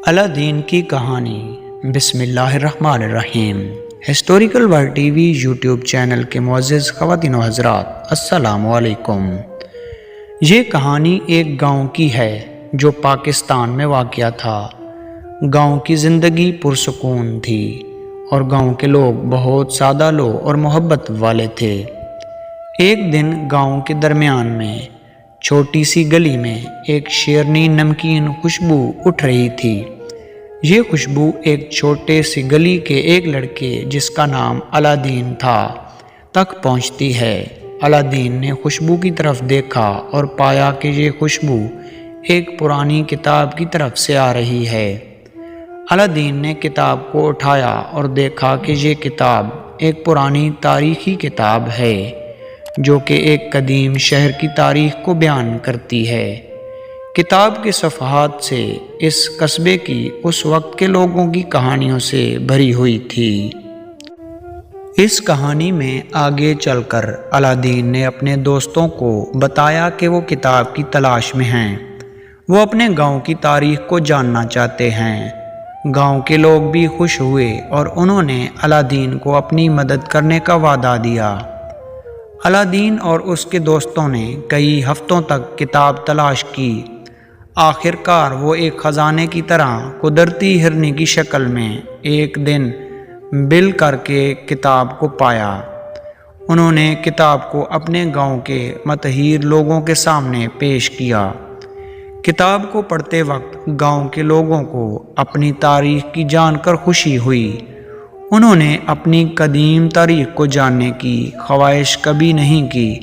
الادین کی کہانی۔ بسم اللہ الرحمن الرحیم۔ Historical world T V YouTube channel کے معزز خواتین و حضرات، السلام علیکم۔ یہ کہانی ایک گاؤں کی ہے جو پاکستان میں واقع تھا۔ گاؤں کی زندگی پرسکون تھی اور گاؤں کے لوگ بہت سادہ لو اور محبت والے تھے۔ ایک دن گاؤں کے درمیان میں چھوٹی سی گلی میں ایک شیرنی نمکین خوشبو اٹھ رہی تھی۔ یہ خوشبو ایک چھوٹے سی گلی کے ایک لڑکے جس کا نام الادین تھا تک پہنچتی ہے۔ الادین نے خوشبو کی طرف دیکھا اور پایا کہ یہ خوشبو ایک پرانی کتاب کی طرف سے آ رہی ہے۔ الادین نے کتاب کو اٹھایا اور دیکھا کہ یہ کتاب ایک پرانی تاریخی کتاب ہے جو کہ ایک قدیم شہر کی تاریخ کو بیان کرتی ہے۔ کتاب کے صفحات سے اس قصبے کی اس وقت کے لوگوں کی کہانیوں سے بھری ہوئی تھی۔ اس کہانی میں آگے چل کر الادین نے اپنے دوستوں کو بتایا کہ وہ کتاب کی تلاش میں ہیں۔ وہ اپنے گاؤں کی تاریخ کو جاننا چاہتے ہیں۔ گاؤں کے لوگ بھی خوش ہوئے اور انہوں نے الادین کو اپنی مدد کرنے کا وعدہ دیا۔ الادین اور اس کے دوستوں نے کئی ہفتوں تک کتاب تلاش کی۔ آخر کار وہ ایک خزانے کی طرح قدرتی ہرنی کی شکل میں ایک دن بل کر کے کتاب کو پایا۔ انہوں نے کتاب کو اپنے گاؤں کے متحیر لوگوں کے سامنے پیش کیا۔ کتاب کو پڑھتے وقت گاؤں کے لوگوں کو اپنی تاریخ کی جان کر خوشی ہوئی۔ انہوں نے اپنی قدیم تاریخ کو جاننے کی خواہش کبھی نہیں کی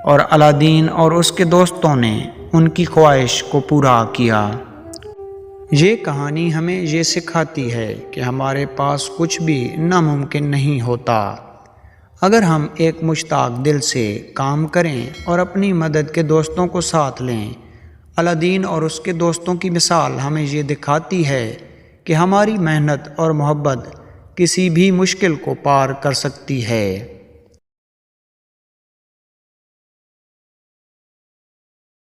اور الادین اور اس کے دوستوں نے ان کی خواہش کو پورا کیا۔ یہ کہانی ہمیں یہ سکھاتی ہے کہ ہمارے پاس کچھ بھی ناممکن نہیں ہوتا۔ اگر ہم ایک مشتاق دل سے کام کریں اور اپنی مدد کے دوستوں کو ساتھ لیں۔ الادین اور اس کے دوستوں کی مثال ہمیں یہ دکھاتی ہے کہ ہماری محنت اور محبت کسی بھی مشکل کو پار کر سکتی ہے۔